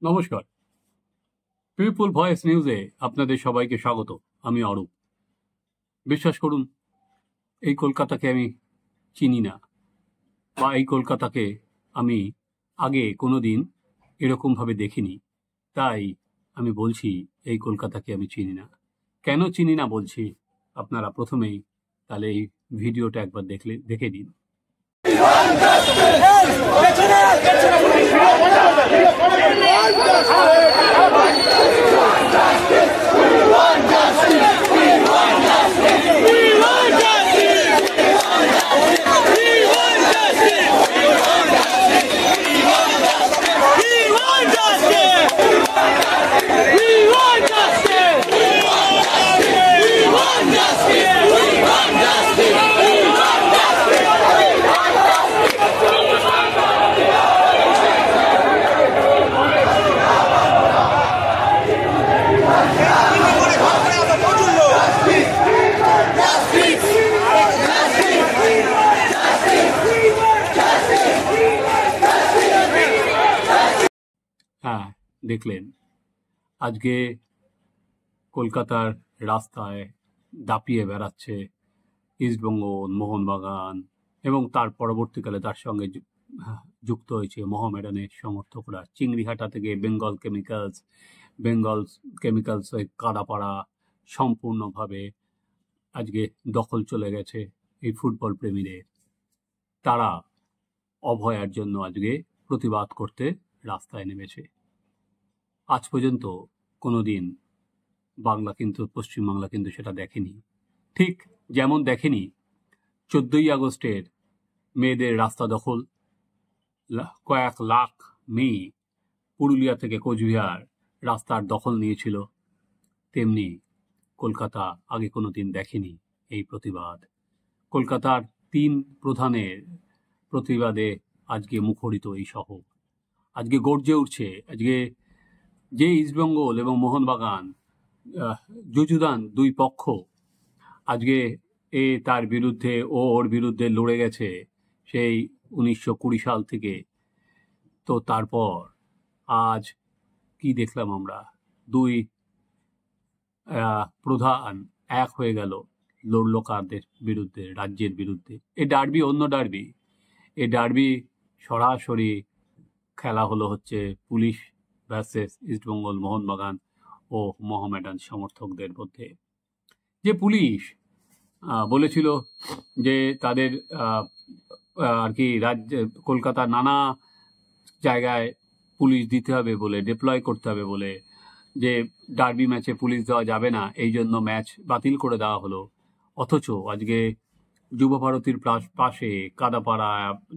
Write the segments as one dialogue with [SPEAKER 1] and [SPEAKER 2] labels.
[SPEAKER 1] নমস্কার, people voice নিউজে আপনাদের সবাইকে স্বাগত। আমি অরূপ। বিশ্বাস করুন, এই কলকাতাকে আমি চিনি না, বা এই কলকাতাকে আমি আগে কোনোদিন এরকমভাবে দেখিনি। তাই আমি বলছি, এই কলকাতাকে আমি চিনি না। কেন চিনি না বলছি, আপনারা প্রথমেই তাহলে এই ভিডিওটা একবার দেখে নিন। হ্যাঁ, দেখলেন আজকে কলকাতার রাস্তায় দাপিয়ে বেড়াচ্ছে ইস্টবেঙ্গল, মোহনবাগান এবং তার পরবর্তীকালে তার সঙ্গে যুক্ত হয়েছে মোহামেডানের সমর্থকরা। চিংড়িহাটা থেকে বেঙ্গল কেমিক্যালস কাদাপাড়া সম্পূর্ণভাবে আজকে দখল চলে গেছে এই ফুটবল প্রেমীদের। তারা অভয়ার জন্য আজকে প্রতিবাদ করতে রাস্তায় নেমেছে। আজ পর্যন্ত কোনোদিন পশ্চিমবাংলা কিন্তু সেটা দেখেনি। ঠিক যেমন দেখেনি 14ই আগস্টের মেয়েদের রাস্তা দখল, কয়েক লাখ মেয়ে পুরুলিয়া থেকে কোচবিহার রাস্তার দখল নিয়েছিল, তেমনি কলকাতা আগে কোনোদিন দেখেনি এই প্রতিবাদ। কলকাতার 3 প্রধানের প্রতিবাদে আজকে মুখরিত এই শহর। আজকে গর্জে উঠছে। আজকে যে ইস্টবেঙ্গল এবং মোহনবাগান যুযুদান দুই পক্ষ আজকে তার বিরুদ্ধে ওর বিরুদ্ধে লড়ে গেছে সেই 1920 সাল থেকে। তো তারপর আজ কি দেখলাম আমরা, দুই প্রধান এক হয়ে গেল, লড়ল কাদের বিরুদ্ধে? রাজ্যের বিরুদ্ধে। এই ডার্বি অন্য ডার্বি। এই ডার্বি সরাসরি খেলা হচ্ছে পুলিশ ভার্সেস ইস্টবেঙ্গল, মোহনবাগান ও মোহামেডান সমর্থকদের মধ্যে। যে পুলিশ বলেছিল যে তাদের আর কি কলকাতার নানা জায়গায় পুলিশ দিতে হবে বলে, ডিপ্লয় করতে হবে বলে, যে ডার্বি ম্যাচে পুলিশ দেওয়া যাবে না, এই জন্য ম্যাচ বাতিল করে দেওয়া হলো। অথচ আজকে যুব ভারতীর পাশে কাদাপাড়া,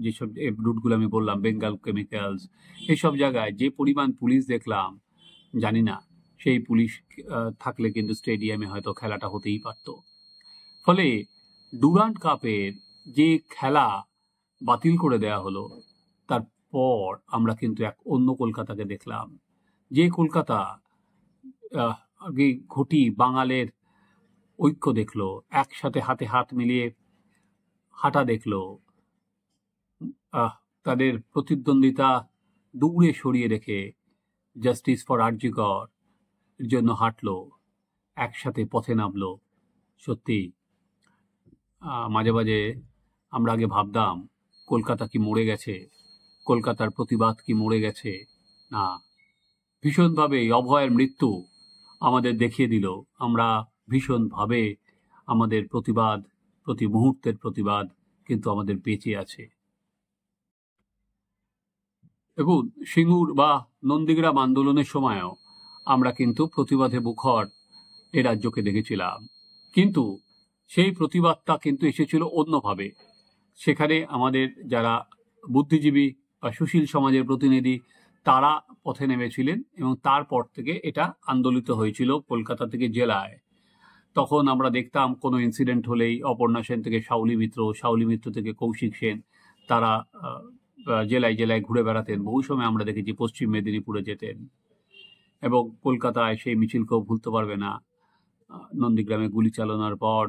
[SPEAKER 1] যেসব রুটগুলো আমি বললাম, বেঙ্গল কেমিক্যালস, এইসব জায়গায় যে পরিমাণ পুলিশ দেখলাম, জানি না সেই পুলিশ থাকলে কিন্তু স্টেডিয়ামে হয়তো খেলাটা হতেই পারত। ফলে ডুরান্ড কাপের যে খেলা বাতিল করে দেয়া হলো, তারপর আমরা কিন্তু এক অন্য কলকাতাকে দেখলাম। যে কলকাতা ঘটি বাঙালের ঐক্য দেখলো, একসাথে হাতে হাত মিলিয়ে হাঁটা দেখলো, তাদের প্রতিদ্বন্দ্বিতা দূরে সরিয়ে রেখে জাস্টিস ফর আরজি কর জন্য হাঁটলো, একসাথে পথে নামলো। সত্যি মাঝে মাঝে আমরা আগে ভাবতাম কলকাতা কি মরে গেছে, কলকাতার প্রতিবাদ কি মরে গেছে। না, ভীষণভাবে অভয়ের মৃত্যু আমাদের দেখিয়ে দিল আমরা ভীষণভাবে আমাদের প্রতিবাদ, প্রতি মুহূর্তের প্রতিবাদ কিন্তু আমাদের বেঁচে আছে। দেখুন, সিঙ্গুর বা নন্দীগ্রাম আন্দোলনের সময়ও আমরা কিন্তু প্রতিবাদে মুখর এ রাজ্যকে দেখেছিলাম, কিন্তু সেই প্রতিবাদটা কিন্তু এসেছিল অন্যভাবে। সেখানে আমাদের যারা বুদ্ধিজীবী বা সুশীল সমাজের প্রতিনিধি, তারা পথে নেমেছিলেন এবং তারপর থেকে এটা আন্দোলিত হয়েছিল কলকাতা থেকে জেলায়। তখন আমরা দেখতাম কোনো ইনসিডেন্ট হলেই অপর্ণা সেন থেকে শাউলি মিত্র থেকে কৌশিক সেন, তারা জেলায় জেলায় ঘুরে বেড়াতেন। বহু সময় আমরা দেখেছি পশ্চিম মেদিনীপুরে যেতেন এবং কলকাতায় সেই মিছিলকেও ভুলতে পারবে না। নন্দীগ্রামে গুলি চালানোর পর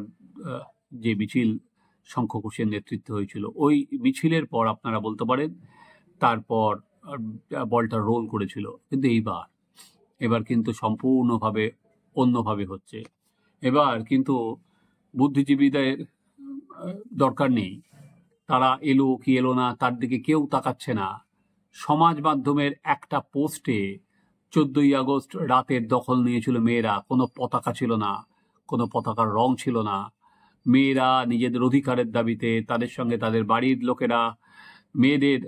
[SPEAKER 1] যে মিছিল শঙ্খ ঘোষের নেতৃত্ব হয়েছিল, ওই মিছিলের পর আপনারা বলতে পারেন তারপর বলটা রোল করেছিল। কিন্তু এবার কিন্তু সম্পূর্ণভাবে অন্যভাবে হচ্ছে। এবার কিন্তু বুদ্ধিজীবীদের দরকার নেই, তারা এলো কি এলো না তার দিকে কেউ তাকাচ্ছে না। সমাজ মাধ্যমের একটা পোস্টে 14ই আগস্ট রাতের দখল নিয়েছিল মেয়েরা, কোনো পতাকা ছিল না, কোনো পতাকার রং ছিল না। মেয়েরা নিজেদের অধিকারের দাবিতে, তাদের সঙ্গে তাদের বাড়ির লোকেরা মেয়েদের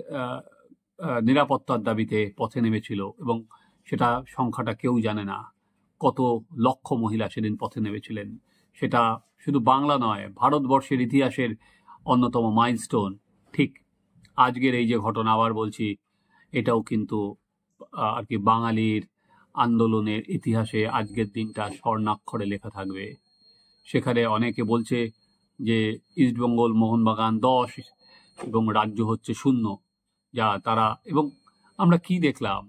[SPEAKER 1] নিরাপত্তার দাবিতে পথে নেমেছিল, এবং সেটা সংখ্যাটা কেউ জানে না কত লক্ষ মহিলা সেদিন পথে নেমেছিলেন। সেটা শুধু বাংলা নয়, ভারতবর্ষের ইতিহাসের অন্যতম মাইলস্টোন। ঠিক আজকের এই যে ঘটনা, আবার বলছি, এটাও কিন্তু আর কি বাঙালির আন্দোলনের ইতিহাসে আজকের দিনটা স্বর্ণাক্ষরে লেখা থাকবে। সেখানে অনেকে বলছে যে ইস্টবেঙ্গল মোহনবাগান 10 এবং রাজ্য হচ্ছে 0, যা তারা, এবং আমরা কি দেখলাম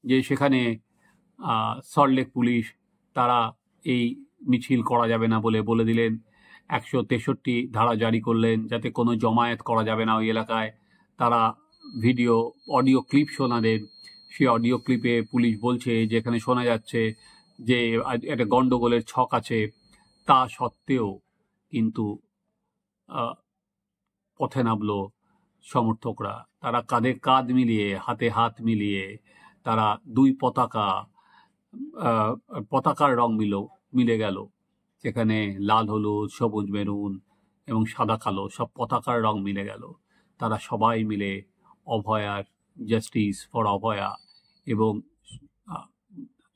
[SPEAKER 1] যে সেখানে সল্টলেক পুলিশ তারা এই মিছিল করা যাবে না বলে দিলেন। 163 ধারা জারি করলেন যাতে কোনো জমায়েত করা যাবে না ওই এলাকায়। তারা অডিও ক্লিপ শোনালেন। সেই অডিও ক্লিপে পুলিশ বলছে, যেখানে শোনা যাচ্ছে যে একটা গন্ডগোলের ছক আছে, তা সত্ত্বেও কিন্তু পথে নামলো সমর্থকরা। তারা কাঁধে কাঁধ মিলিয়ে, হাতে হাত মিলিয়ে, তারা দুই পতাকার রং মিলে গেল। সেখানে লাল হলুদ সবুজ মেরুন এবং সাদা কালো সব পতাকার রং মিলে গেল। তারা সবাই মিলে অভয়ার, জাস্টিস ফর অভয়া এবং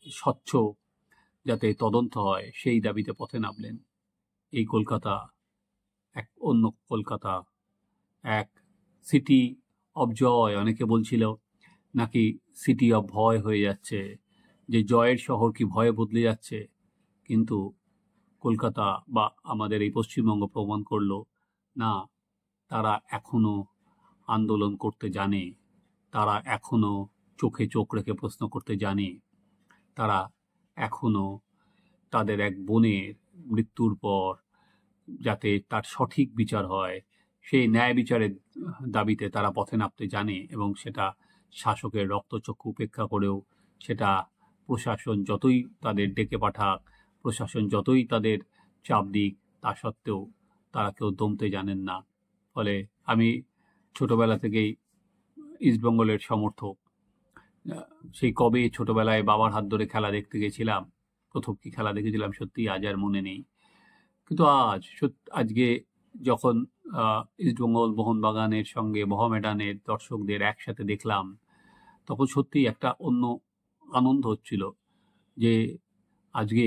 [SPEAKER 1] স্বচ্ছ যাতে তদন্ত হয় সেই দাবিতে পথে নামলেন। এই কলকাতা এক অন্য কলকাতা, এক সিটি অব জয়। অনেকে বলছিল নাকি সিটি অব ভয় হয়ে যাচ্ছে, যে জয়ের শহর কি ভয়ে বদলে যাচ্ছে। কিন্তু কলকাতা বা আমাদের এই পশ্চিমবঙ্গ প্রমাণ করলো না, তারা এখনো আন্দোলন করতে জানে, তারা এখনো চোখে চোখ রেখে প্রশ্ন করতে জানে, তারা এখনো তাদের এক বোনের মৃত্যুর পর যাতে তার সঠিক বিচার হয় সেই ন্যায় বিচারের দাবিতে তারা পথে নামতে জানে। এবং সেটা শাসকের রক্তচক্ষু উপেক্ষা করেও, সেটা প্রশাসন যতই তাদের ডেকে পাঠাক, প্রশাসন যতই তাদের চাপ দিক, তা সত্ত্বেও তারা কেউ দমতে জানেন না। ফলে আমি ছোটবেলা থেকেই ইস্টবেঙ্গলের সমর্থক। সেই কবে ছোটবেলায় বাবার হাত ধরে খেলা দেখতে গেছিলাম, প্রথম কি খেলা দেখেছিলাম সত্যি আজ আর মনে নেই। কিন্তু আজকে যখন ইস্টবেঙ্গল মোহনবাগানের সঙ্গে মোহামেডানের দর্শকদের একসাথে দেখলাম, তখন সত্যি একটা অন্য আনন্দ হচ্ছিল যে আজকে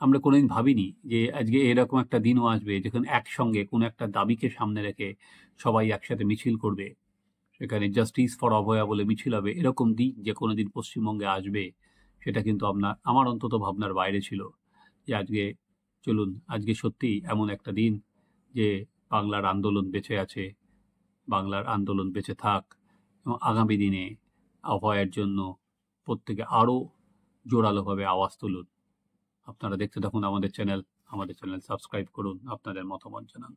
[SPEAKER 1] আমরা কোনোদিন ভাবিনি যে আজকে এরকম একটা দিনও আসবে যখন একসঙ্গে কোনো একটা দাবিকে সামনে রেখে সবাই একসাথে মিছিল করবে। সেখানে জাস্টিস ফর অভয়া বলে মিছিল হবে। এরকম দিন যে কোনোদিন পশ্চিমবঙ্গে আসবে, সেটা কিন্তু আমার অন্তত ভাবনার বাইরে ছিল। যে আজকে সত্যি এমন একটা দিন যে বাংলার আন্দোলন বেঁচে আছে, বাংলার আন্দোলন বেঁচে থাক, এবং আগামী দিনে অভয়ার জন্য প্রত্যেকে আরও জোরালোভাবে আওয়াজ তুলুন। আপনারা দেখতে থাকুন আমাদের চ্যানেল সাবস্ক্রাইব করুন, আপনাদের মতামত জানান।